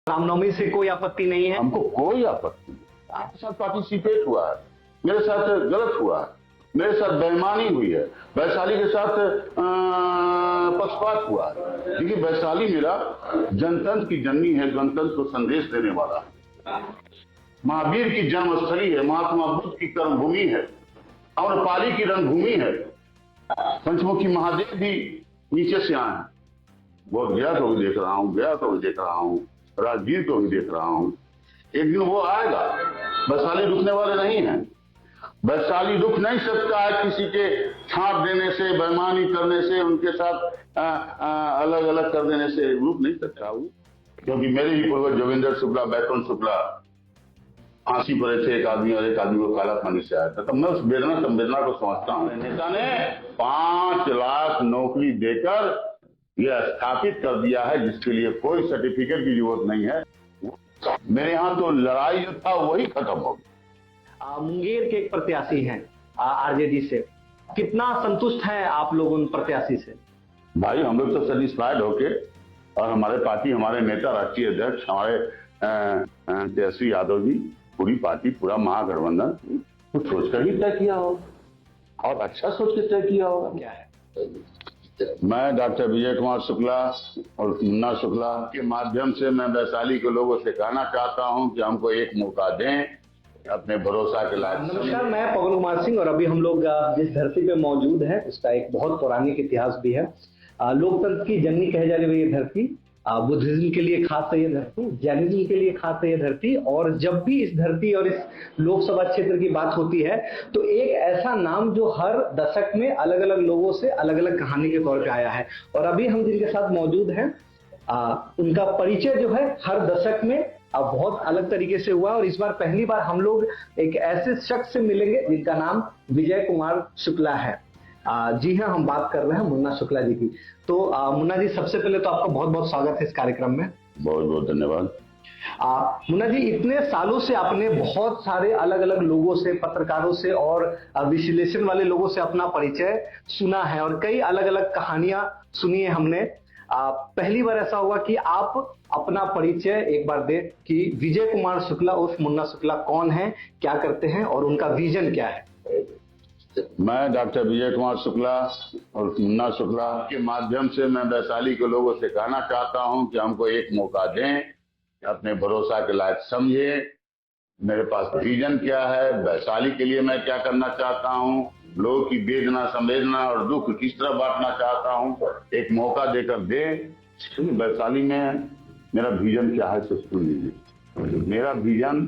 रामनवमी से कोई आपत्ति नहीं है? हमको कोई आपत्ति नहीं। आपके साथ पार्टिसिपेट हुआ है, मेरे साथ गलत हुआ है, मेरे साथ बेईमानी हुई है, वैशाली के साथ पक्षपात हुआ है। देखिए वैशाली मेरा जनतंत्र की जननी है, गणतंत्र को संदेश देने वाला है, महावीर की जन्मस्थली है, महात्मा बुद्ध की कर्मभूमि है, अम्रपाली की रंगभूमि है, पंचमुखी महादेव भी नीचे से आए हैं। बहुत गया तो भी देख रहा हूँ, गया तो भी देख रहा हूँ, राजगीर को भी देख रहा हूँ। एक दिन वो आएगा। वैशाली रुकने वाले नहीं है। वैशाली रुक नहीं सकता है किसी के छाप देने से, बेईमानी करने से, उनके साथ अलग अलग कर देने से रुक नहीं सकता वो। क्योंकि मेरे ही पूर्वज जोगिंदर शुक्ला, बैकुंठ शुक्ला फांसी पर थे, एक आदमी और एक आदमी को काला पानी से आया था। तब मैं उस वेदना संवेदना को समझता हूँ। नेता ने 5 लाख नौकरी देकर यह स्थापित कर दिया है जिसके लिए कोई सर्टिफिकेट की जरूरत नहीं है। मेरे यहाँ तो लड़ाई जो था वही खत्म हो गया। मुंगेर के एक प्रत्याशी हैं आरजेडी से, कितना संतुष्ट हैं आप लोग उन प्रत्याशी से? भाई हम लोग तो सेटिस्फाइड होके, और हमारे पार्टी, हमारे नेता, राष्ट्रीय अध्यक्ष हमारे तेजस्वी यादव जी, पूरी पार्टी, पूरा महागठबंधन कुछ सोचकर ही तय किया होगा और अच्छा सोच के तय किया होगा। क्या है? मैं डॉक्टर विजय कुमार शुक्ला और मुन्ना शुक्ला के माध्यम से मैं वैशाली के लोगों से कहना चाहता हूं कि हमको एक मौका दें, अपने भरोसा के लायक। नमस्कार, मैं पवन कुमार सिंह और अभी हम लोग जिस धरती पे मौजूद है उसका एक बहुत पौराणिक इतिहास भी है। लोकतंत्र की जननी कहे जाने वाली ये धरती, बुद्धिज्म के लिए खास है ये धरती, जैनिज्म के लिए खास है ये धरती। और जब भी इस धरती और इस लोकसभा क्षेत्र की बात होती है तो एक ऐसा नाम जो हर दशक में अलग अलग लोगों से अलग अलग कहानी के तौर पे आया है। और अभी हम जिनके साथ मौजूद हैं उनका परिचय जो है हर दशक में बहुत अलग तरीके से हुआ। और इस बार पहली बार हम लोग एक ऐसे शख्स से मिलेंगे जिनका नाम विजय कुमार शुक्ला है। जी हाँ, हम बात कर रहे हैं मुन्ना शुक्ला जी की। तो मुन्ना जी, सबसे पहले तो आपका बहुत बहुत स्वागत है इस कार्यक्रम में। बहुत बहुत धन्यवाद। मुन्ना जी, इतने सालों से आपने बहुत सारे अलग अलग लोगों से, पत्रकारों से और विश्लेषण वाले लोगों से अपना परिचय सुना है और कई अलग अलग कहानियां सुनी है हमने। पहली बार ऐसा हुआ कि आप अपना परिचय एक बार दे कि विजय कुमार शुक्ला उर्फ मुन्ना शुक्ला कौन है, क्या करते हैं और उनका विजन क्या है। मैं डॉक्टर विजय कुमार शुक्ला और मुन्ना शुक्ला के माध्यम से मैं वैशाली के लोगों से कहना चाहता हूं कि हमको एक मौका दें, अपने भरोसा के लायक समझे। मेरे पास विजन क्या है, वैशाली के लिए मैं क्या करना चाहता हूं, लोगों की वेदना संवेदना और दुख किस तरह बांटना चाहता हूं, एक मौका देकर दे। वैशाली में मेरा विजन क्या है सुन लीजिए। मेरा विजन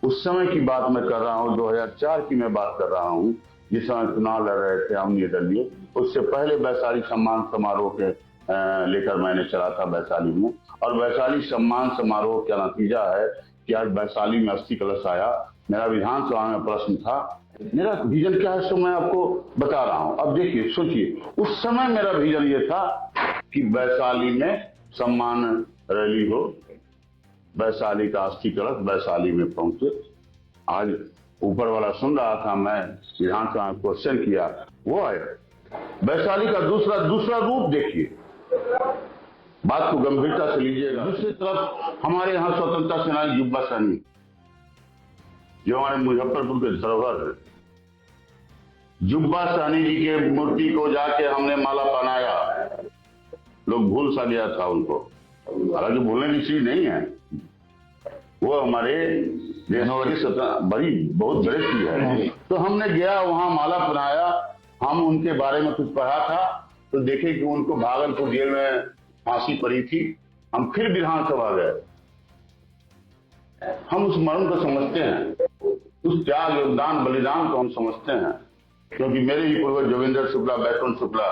उस समय की बात मैं कर रहा हूँ, 2004 की मैं बात कर रहा हूँ, जिस समय चुनाव लड़ रहे थे हम निर्दलीय। उससे पहले वैशाली सम्मान समारोह के लेकर मैंने चला था वैशाली में, और वैशाली सम्मान समारोह का नतीजा है कि आज वैशाली में 80 कलश आया। मेरा विधानसभा में प्रश्न था, मेरा विजन क्या है सो मैं आपको बता रहा हूँ। अब देखिए, सोचिए, उस समय मेरा विजन ये था कि वैशाली में सम्मान रैली हो, वैशाली का 80 कलश वैशाली में पहुंचे। आज ऊपर वाला सुन रहा था, मैं विधानसभा में क्वेश्चन किया, वो आया। वैशाली का दूसरा रूप देखिए, बात को गंभीरता से लीजिएगा। दूसरी तरफ हमारे यहाँ स्वतंत्रता सेनानी जुब्बा सहनी, जो हमारे मुजफ्फरपुर के धरोहर है, जुब्बा सहनी जी के मूर्ति को जाके हमने माला पहनाया। लोग भूल सा गया था उनको, हालांकि भूलने की चीज नहीं है, वो हमारे देशों की बड़ी बहुत बड़ी चीज है। तो हमने गया वहां माला पहनाया, हम उनके बारे में कुछ पढ़ा था तो देखे कि उनको भागलपुर जेल में फांसी पड़ी थी। हम फिर विधानसभा गए, हम उस मर्म को समझते हैं, उस त्याग योगदान बलिदान को हम समझते हैं। क्योंकि मेरे ही पूर्वज जोगिंदर शुक्ला, बैकुंठ शुक्ला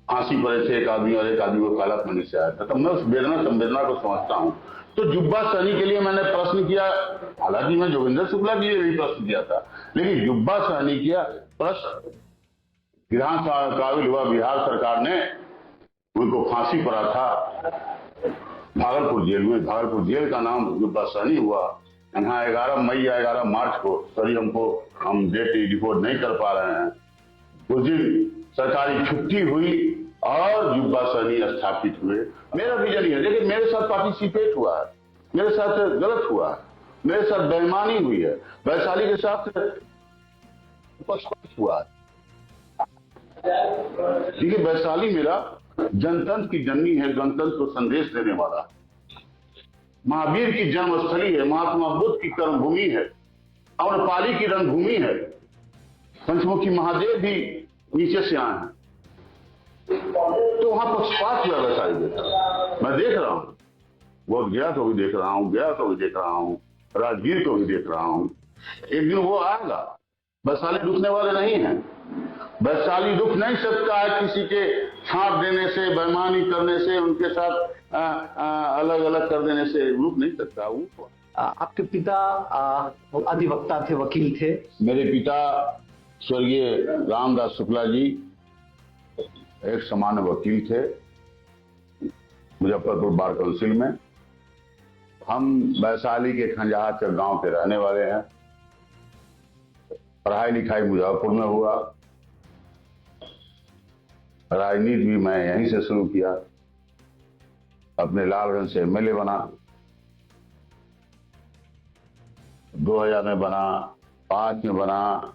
फांसी पर थे, एक आदमी और एक आदमी को काला पानी से आया था। तब मैं उस वेदना संवेदना को समझता हूँ। तो जुब्बा सहनी के लिए मैंने प्रश्न किया, हालांकि मैं जोगिंदर शुक्ला के लिए भी प्रश्न किया था, लेकिन जुब्बा सहनी किया प्रश्न विधानसभा में काबिल हुआ। बिहार सरकार ने उनको फांसी पड़ा था भागलपुर जेल में। भागलपुर जेल का नाम जुब्बा सहनी हुआ। यहाँ 11 मई या 11 मार्च को, सॉरी हम डेट रिपोर्ट नहीं कर पा रहे हैं, उस दिन सरकारी छुट्टी हुई और जुब्बा सहनी स्थापित हुए। मेरा विजन ये है, देखिए मेरे साथ पार्टिसिपेट हुआ है, मेरे साथ गलत हुआ है, मेरे साथ बेईमानी हुई है, वैशाली के साथ पक्षपात हुआ है। देखिए वैशाली मेरा जनतंत्र की जननी है, गणतंत्र को संदेश देने वाला, महावीर की जन्मस्थली है, महात्मा बुद्ध की कर्मभूमि है, अम्रपाली की रंगभूमि है, पंचमुखी महादेव भी नीचे से आए हैं। तो वहां पक्षपात हुआ वैशाली में। मैं देख रहा हूं, बहुत गया तो भी देख रहा हूं, गया तो भी देख रहा हूं, राजगीर को भी देख रहा हूं। एक दिन वो आएगा, वैशाली रुकने वाले नहीं है। वैशाली रुक नहीं सकता है किसी के छांट देने से, बेईमानी करने से, उनके साथ अलग अलग कर देने से रुक नहीं सकता वो। आपके पिता अधिवक्ता थे, वकील थे। मेरे पिता स्वर्गीय रामदास शुक्ला जी एक सामान्य वकील थे मुजफ्फरपुर बार काउंसिल में। हम वैशाली के खंजाहर गांव के रहने वाले हैं। पढ़ाई लिखाई मुजफ्फरपुर में हुआ, राजनीति भी मैं यहीं से शुरू किया। अपने लालगंज से एमएलए बना, 2000 में बना, 5 में बना,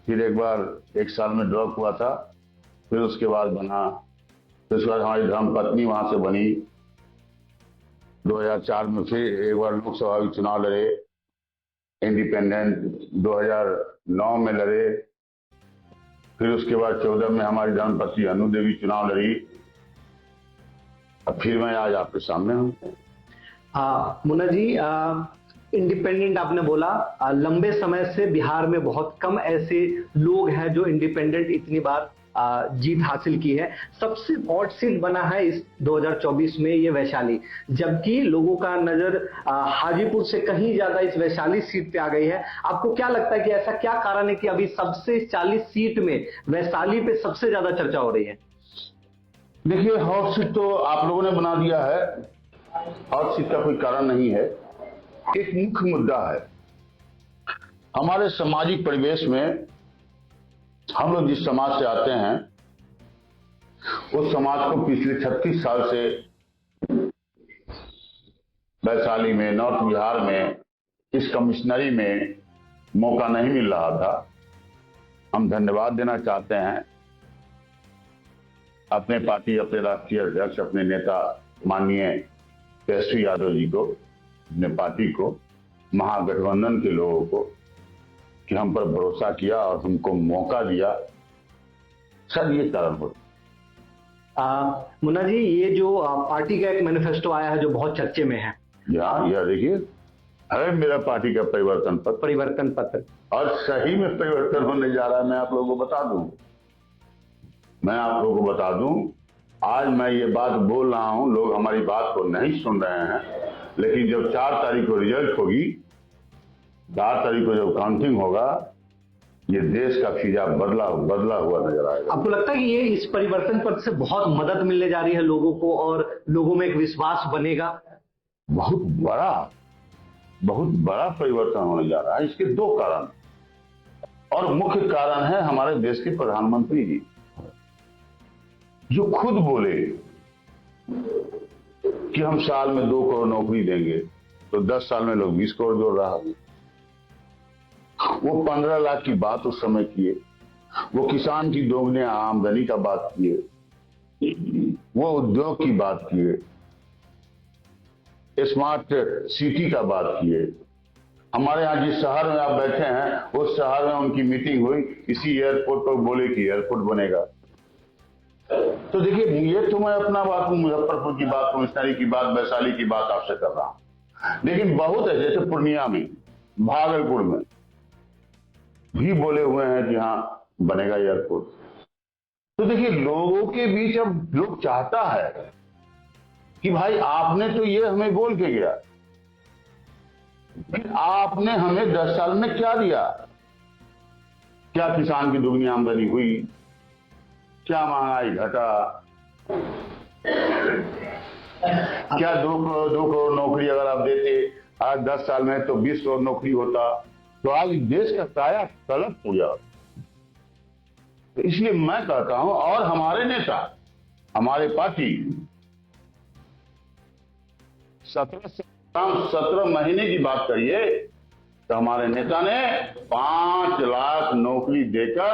फिर एक बार 1 साल में ड्रॉप हुआ था, फिर उसके बाद बना। फिर उसके बाद हमारी धर्मपत्नी वहां से बनी। 2004 में फिर एक बार लोकसभा भी चुनाव लड़े, इंडिपेंडेंट 2009 में लड़े। फिर उसके बाद 14 में हमारी धर्मपत्नी अनु देवी चुनाव लड़ी। अब फिर मैं आज आपके सामने हूँ। मुन्ना जी, इंडिपेंडेंट आपने बोला, लंबे समय से बिहार में बहुत कम ऐसे लोग हैं जो इंडिपेंडेंट इतनी बार जीत हासिल की है। सबसे हॉट सीट बना है इस 2024 में ये वैशाली, जबकि लोगों का नजर हाजीपुर से कहीं ज्यादा इस वैशाली सीट पे आ गई है। आपको क्या लगता है कि ऐसा क्या कारण है कि अभी सबसे 40 सीट में वैशाली पे सबसे ज्यादा चर्चा हो रही है? देखिए हॉट सीट तो आप लोगों ने बना दिया है, हॉट सीट का कोई कारण नहीं है। एक मुख्य मुद्दा है हमारे सामाजिक परिवेश में। हम लोग जिस समाज से आते हैं उस समाज को पिछले 36 साल से वैशाली में, नॉर्थ बिहार में, इस कमिश्नरी में मौका नहीं मिल रहा था। हम धन्यवाद देना चाहते हैं अपने पार्टी, अपने राष्ट्रीय अध्यक्ष, अपने नेता माननीय तेजस्वी यादव जी को, अपने पार्टी को, महागठबंधन के लोगों को कि हम पर भरोसा किया और हमको मौका दिया। सर ये कारण होता। मुन्ना जी, ये जो पार्टी का एक मैनिफेस्टो आया है जो बहुत चर्चे में है, यह देखिए है मेरा पार्टी का परिवर्तन पत्र, और सही में परिवर्तन होने जा रहा है। मैं आप लोगों को बता दूं, आज मैं ये बात बोल रहा हूं, लोग हमारी बात को नहीं सुन रहे हैं, लेकिन जब 4 तारीख को रिजल्ट होगी, 4 तारीख को जब काउंटिंग होगा, ये देश का फिजा बदला हुआ नजर आएगा। आपको लगता है कि ये इस परिवर्तन पत्र से बहुत मदद मिलने जा रही है लोगों को और लोगों में एक विश्वास बनेगा? बहुत बड़ा परिवर्तन होने जा रहा है। इसके 2 कारण, और मुख्य कारण है हमारे देश के प्रधानमंत्री जी, जो खुद बोले कि हम साल में 2 करोड़ नौकरी देंगे, तो 10 साल में लोग 20 करोड़ जोड़ रहा है। वो 15 लाख की बात उस समय किए, वो किसान की दोगुनी आमदनी का बात किए, वो उद्योग की बात किए, स्मार्ट सिटी का बात किए। हमारे यहाँ जिस शहर में आप बैठे हैं उस शहर में उनकी मीटिंग हुई, इसी एयरपोर्ट पर बोले कि एयरपोर्ट बनेगा। तो देखिए, ये तो मैं अपना बात, मुजफ्फरपुर की बात, कमिश्नरी की बात, वैशाली की बात आपसे कर रहा हूं, लेकिन बहुत है, जैसे पूर्णिया में, भागलपुर में भी बोले हुए हैं कि हाँ बनेगा एयरपोर्ट। तो देखिए, लोगों के बीच अब लोग चाहता है कि भाई आपने तो ये हमें बोल के गया, फिर आपने हमें 10 साल में क्या दिया? क्या किसान की दुगनी आमदनी हुई? क्या महंगाई घटा? क्या 2 करोड़ नौकरी अगर आप देते आज 10 साल में, तो 20 करोड़ नौकरी होता, तो आज देश का काया पलट हो जाता। तो इसलिए मैं कहता हूं, और हमारे नेता हमारे पार्टी 17 महीने की बात करिए तो हमारे नेता ने 5 लाख नौकरी देकर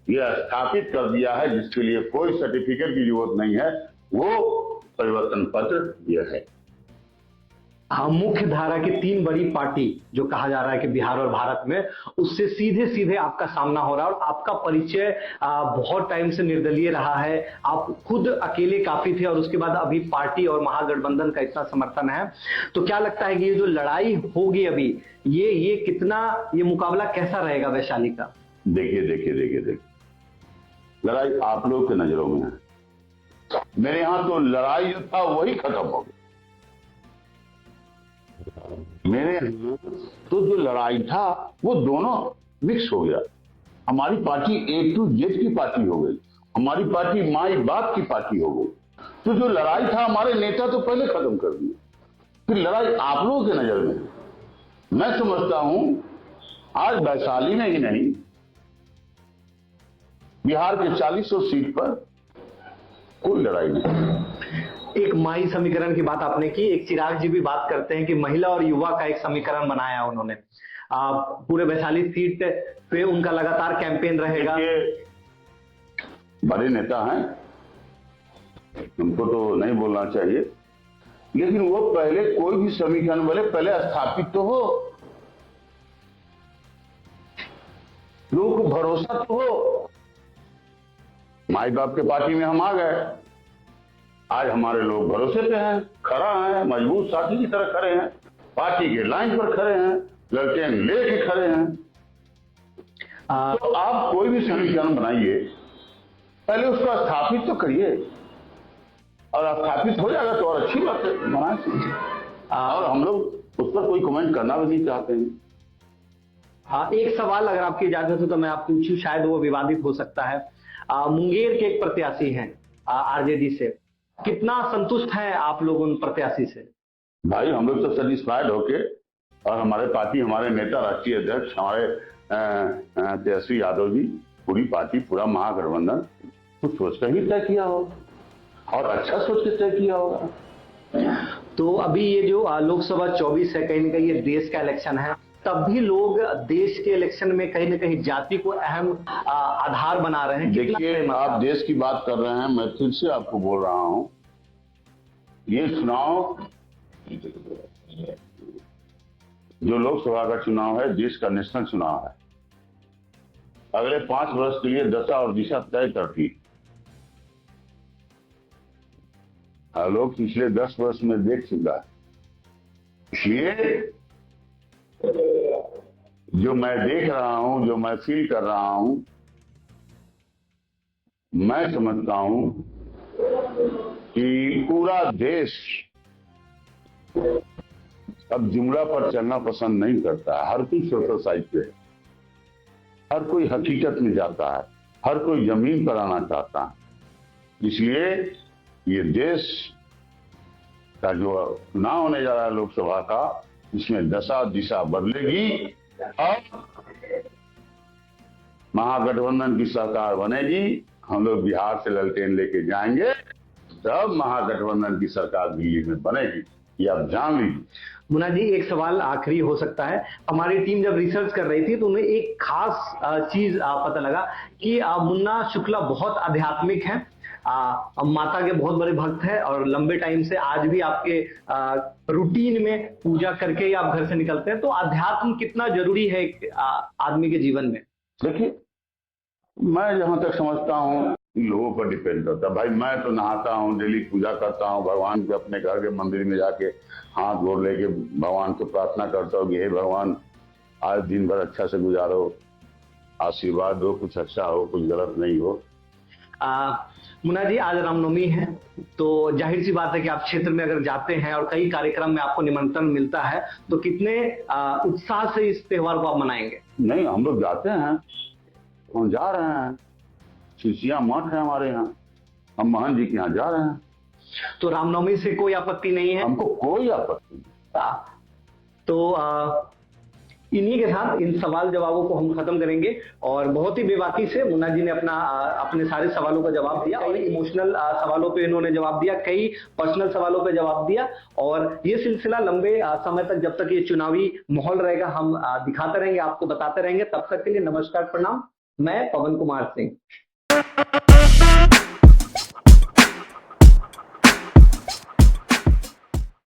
यह स्थापित कर दिया है, जिसके लिए कोई सर्टिफिकेट की जरूरत नहीं है, वो परिवर्तन पत्र यह है। मुख्य धारा की 3 बड़ी पार्टी जो कहा जा रहा है कि बिहार और भारत में, उससे सीधे सीधे आपका सामना हो रहा है और आपका परिचय बहुत टाइम से निर्दलीय रहा है। आप खुद अकेले काफी थे और उसके बाद अभी पार्टी और महागठबंधन का इतना समर्थन है, तो क्या लगता है कि ये जो लड़ाई होगी अभी, ये कितना, ये मुकाबला कैसा रहेगा वैशाली का? देखिए, लड़ाई आप लोग के नजरों में है। मेरे यहां तो लड़ाई जो था वही खत्म हो गया। मेरे तो जो लड़ाई था वो दोनों मिक्स हो गया। हमारी पार्टी A to Z की पार्टी हो गई, हमारी पार्टी माई बाप की पार्टी हो गई। तो जो लड़ाई था हमारे नेता तो पहले खत्म कर दिए, फिर लड़ाई आप लोगों के नजर में। मैं समझता हूं आज वैशाली में ही नहीं, बिहार के 40 सीट पर कोई लड़ाई नहीं। एक माई समीकरण की बात आपने की, एक चिराग जी भी बात करते हैं कि महिला और युवा का एक समीकरण बनाया उन्होंने। पूरे वैशाली सीट पे उनका लगातार कैंपेन रहेगा। बड़े नेता हैं, उनको तो नहीं बोलना चाहिए, लेकिन वो पहले कोई भी समीकरण बोले पहले स्थापित तो हो, लोगों को भरोसा तो हो। माई बाप के पार्टी में हम आ गए, आज हमारे लोग भरोसे पे हैं, खड़ा हैं, मजबूत साथी की तरह खड़े हैं, पार्टी के लाइन पर खड़े हैं, लड़के लेके खड़े हैं। तो आप कोई भी समीकरण बनाइए, पहले उसको स्थापित तो करिए, और स्थापित हो जाएगा तो और अच्छी बात है, बनाए। और हम लोग उस पर कोई कमेंट करना भी नहीं चाहते हैं। हाँ, एक सवाल अगर आपकी इजाजत हो तो मैं आप पूछूं, शायद वो विवादित हो सकता है। मुंगेर के एक प्रत्याशी हैं आरजेडी से, कितना संतुष्ट हैं आप लोग उन प्रत्याशी से? भाई हम लोग तो सेटिस्फाइड होके, और हमारे पार्टी, हमारे नेता, राष्ट्रीय अध्यक्ष हमारे तेजस्वी यादव जी, पूरी पार्टी, पूरा महागठबंधन कुछ सोचकर ही तय किया होगा और अच्छा सोच के तय किया होगा। तो अभी ये जो लोकसभा 24 है, कहीं ना कहीं ये देश का इलेक्शन है, तब भी लोग देश के इलेक्शन में कहीं ना कहीं जाति को अहम आधार बना रहे हैं। देखिए, आप देश की बात कर रहे हैं, मैं फिर से आपको बोल रहा हूं, ये चुनाव जो लोकसभा का चुनाव है, देश का नेशनल चुनाव है। अगले 5 वर्ष के लिए दशा और दिशा तय करती। लोग पिछले 10 वर्ष में देख चुका है, इसलिए जो मैं देख रहा हूं, जो मैं फील कर रहा हूं, मैं समझता हूं कि पूरा देश अब जुमला पर चलना पसंद नहीं करता है। हर कोई सोशल साइड पे है, हर कोई हकीकत में जाता है, हर कोई जमीन पर आना चाहता है। इसलिए ये देश का जो चुनाव होने जा रहा है लोकसभा का, इसमें दशा दिशा बदलेगी और महागठबंधन की सरकार बनेगी। हम लोग बिहार से ललटेन लेके जाएंगे, तब महागठबंधन की सरकार दिल्ली में बनेगी, ये आप जान लीजिए। मुन्ना जी, एक सवाल आखिरी हो सकता है। हमारी टीम जब रिसर्च कर रही थी तो उन्हें एक खास चीज पता लगा कि मुन्ना शुक्ला बहुत आध्यात्मिक है, माता के बहुत बड़े भक्त हैं और लंबे टाइम से आज भी आपके रूटीन में पूजा करके ही आप घर से निकलते हैं। तो अध्यात्म कितना जरूरी है आदमी के जीवन में? देखिए, मैं जहां तक समझता हूं लोगों पर डिपेंड करता है। भाई मैं तो नहाता हूं, डेली पूजा करता हूं, भगवान के अपने घर के मंदिर में जाके हाथ गोड़ लेके भगवान को प्रार्थना करता हूं कि हे भगवान, आज दिन भर अच्छा से गुजारो, आशीर्वाद दो, कुछ अच्छा हो, कुछ गलत नहीं हो। मुन्ना जी, आज रामनवमी है, तो जाहिर सी बात है कि आप क्षेत्र में अगर जाते हैं और कई कार्यक्रम में आपको निमंत्रण मिलता है, तो कितने उत्साह से इस त्योहार को आप मनाएंगे? नहीं, हम लोग जाते हैं, हम जा रहे हैं, शिशिया मठ है हमारे यहाँ, हम महंत जी के यहाँ जा रहे हैं। तो रामनवमी से कोई आपत्ति नहीं है? हमको कोई आपत्ति नहीं। तो इन्हीं के साथ इन सवाल जवाबों को हम खत्म करेंगे। और बहुत ही बेबाकी से मुन्ना जी ने अपने सारे सवालों का जवाब दिया, और इमोशनल सवालों पे इन्होंने जवाब दिया, कई पर्सनल सवालों पे जवाब दिया। और ये सिलसिला लंबे समय तक, जब तक ये चुनावी माहौल रहेगा, हम दिखाते रहेंगे, आपको बताते रहेंगे। तब तक के लिए नमस्कार, प्रणाम। मैं पवन कुमार सिंह।